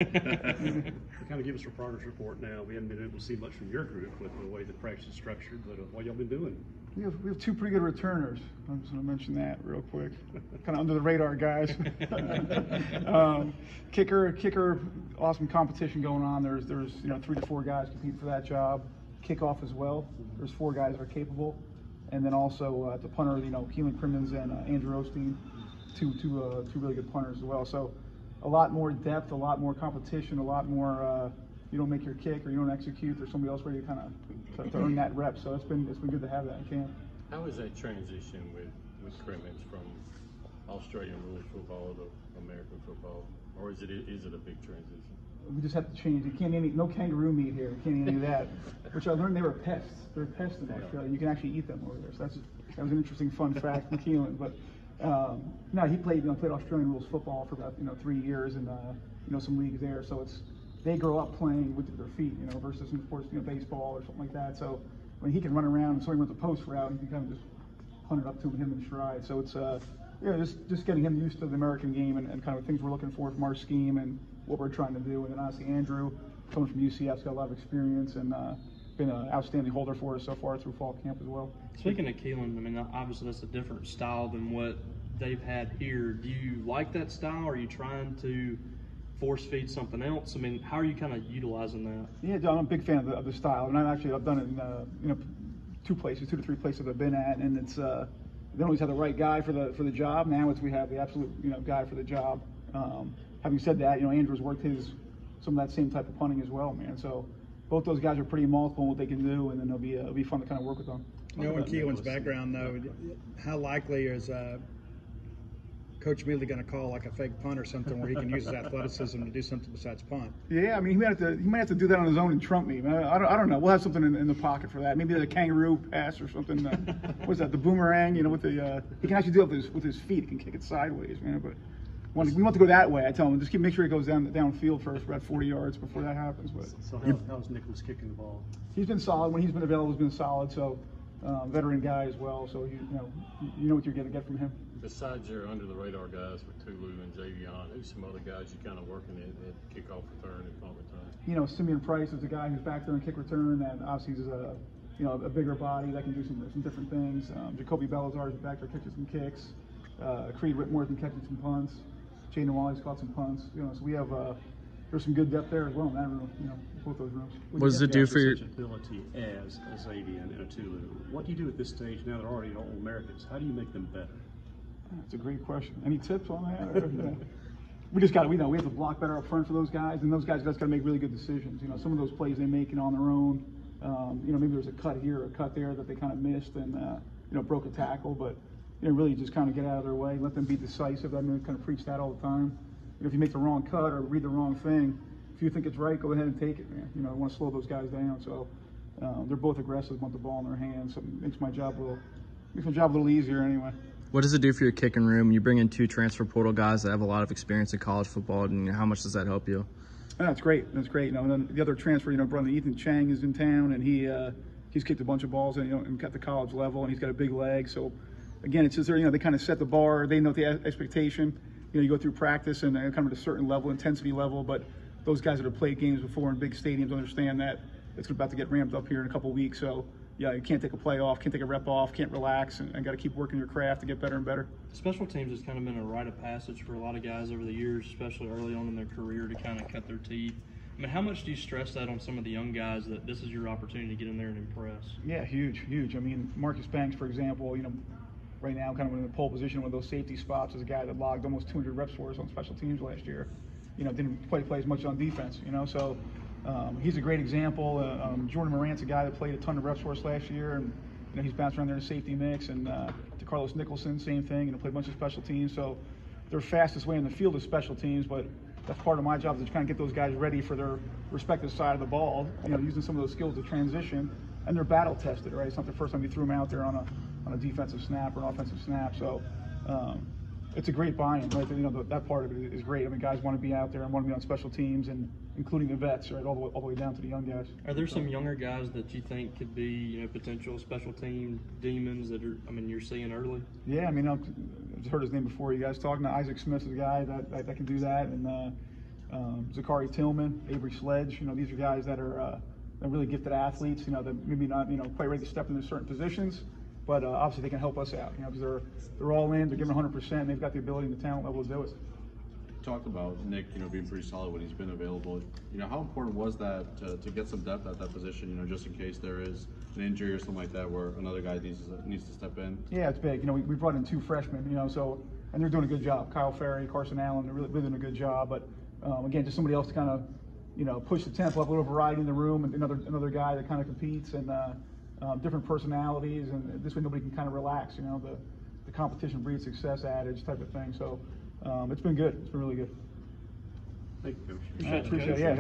Kind of give us a progress report now. We haven't been able to see much from your group with the way the practice is structured, but what y'all been doing? We have two pretty good returners. I'm just going to mention that real quick. Kind of under the radar guys. Kicker, awesome competition going on. There's 3 to 4 guys competing for that job. Kickoff as well. There's 4 guys that are capable, and then also at the punter, Keelan Crimmins and Andrew Osteen, two really good punters as well. So a lot more depth, a lot more competition, a lot more. You don't make your kick or you don't execute. There's somebody else ready to kind of to earn that rep. So it's been good to have that in camp. How is that transition with Crimmins from Australian rules football to American football, or is it a big transition? We just have to change. You can't eat no kangaroo meat here. You can't eat any of that. Which I learned they were pests. They're pests in Australia. You can actually eat them over there. So that was an interesting fun fact from Keelan. But no, he played Australian rules football for about 3 years and some leagues there. So they grow up playing with their feet, versus of course baseball or something like that. So when he can run around and somebody runs a post route, you can kind of just hunt it up to him in stride. So it's just getting him used to the American game and kind of things we're looking for from our scheme and what we're trying to do. And then obviously Andrew, coming from UCF's got a lot of experience and been an outstanding holder for us so far through fall camp as well. Speaking of Keelan, I mean, obviously that's a different style than what they've had here. Do you like that style? Or are you trying to force feed something else? I mean, how are you kind of utilizing that? Yeah, John, I'm a big fan of the style, and I've done it in 2 to 3 places I've been at, and it's they always have the right guy for the job. Now we have the absolute guy for the job. Having said that, Andrew's worked some of that same type of punting as well, man. So both those guys are pretty multiple in what they can do, and then it'll be fun to kind of work with them. Knowing Keelan's background, though, how likely is Coach Mele going to call like a fake punt or something where he can use his athleticism to do something besides punt? Yeah, I mean, he might have to do that on his own and trump me. I don't know. We'll have something in the pocket for that. Maybe the kangaroo pass or something. What's that? The boomerang? With he can actually do it with his feet. He can kick it sideways, man. But we want to go that way. I tell him just make sure he goes downfield first for about 40 yards before that happens. But so how's Nicholas kicking the ball? He's been solid when he's been available. He's been solid. So veteran guy as well. So you know what you're going to get from him. Besides your under-the-radar guys with Tulu and Javion, who's some other guys you kind of working at kickoff return and punt return? Simeon Price is a guy who's back there in kick return, and obviously he's a bigger body that can do some different things. Jacoby Belazar is back there catching some kicks. Creed Whitmore's been catching some punts. Jay Nawali's caught some punts. So we have there's some good depth there as well in that room. Both those rooms. What does it do for your ability as a Xavier and a Tulu? What do you do at this stage now? They're already all Americans. How do you make them better? That's a great question. Any tips on that? We just we have to block better up front for those guys, and those guys just got to make really good decisions. Some of those plays they make on their own. Maybe there's a cut here, or a cut there that they kind of missed, and broke a tackle. But really just kind of get out of their way, let them be decisive. I kind of preach that all the time. If you make the wrong cut or read the wrong thing, if you think it's right, go ahead and take it, man. I want to slow those guys down. So they're both aggressive, want the ball in their hands. So it makes my job a little easier anyway. What does it do for your kicking room? You bring in 2 transfer portal guys that have a lot of experience in college football, and how much does that help you? That's great. That's great. And then the other transfer, brother Ethan Chang is in town, and he's kicked a bunch of balls and at the college level, and he's got a big leg. So again, it's just they kind of set the bar. They know the expectation. You go through practice and kind of at a certain level, intensity level, but those guys that have played games before in big stadiums understand that it's about to get ramped up here in a couple of weeks. So yeah, you can't take a play off, can't take a rep off, can't relax, and got to keep working your craft to get better and better. Special teams has kind of been a rite of passage for a lot of guys over the years, especially early on in their career, to kind of cut their teeth. I mean, how much do you stress that on some of the young guys, that this is your opportunity to get in there and impress? Yeah, huge. I mean, Marcus Banks, for example, right now kind of in the pole position, one of those safety spots, is a guy that logged almost 200 reps for us on special teams last year. Didn't play as much on defense, so he's a great example. Jordan Morant's a guy that played a ton of reps for us last year, and he's bounced around there in the safety mix. And DeCarlos Nicholson, same thing, played a bunch of special teams. So their fastest way in the field is special teams, but that's part of my job, is to kind of get those guys ready for their respective side of the ball, using some of those skills to transition. And they're battle tested, right? It's not the first time you threw them out there on a defensive snap or an offensive snap. So it's a great buy-in, right? That part of it is great. I mean, guys want to be out there and want to be on special teams, and including the vets, right, all the way down to the young guys. Are there some younger guys that you think could be, potential special team demons that you're seeing early? Yeah, I've heard his name before. You guys talking to Isaac Smith is a guy that can do that, and Zachary Tillman, Avery Sledge. These are guys that are really gifted athletes. That maybe not quite ready to step into certain positions, but obviously they can help us out. Because they're all in, they're giving 100%. They've got the ability and the talent level to do it. Talked about Nick, being pretty solid when he's been available. How important was that to get some depth at that position? Just in case there is an injury or something like that, where another guy needs to step in. Yeah, it's big. We brought in 2 freshmen. And they're doing a good job. Kyle Ferry, Carson Allen, they're really doing a good job. But again, just somebody else to kind of push the tempo up, a little variety in the room, and another guy that kind of competes and different personalities, and this way nobody can kind of relax. The competition breeds success adage type of thing. So it's been good. It's been really good. Thank you, Coach. Appreciate it. Yeah.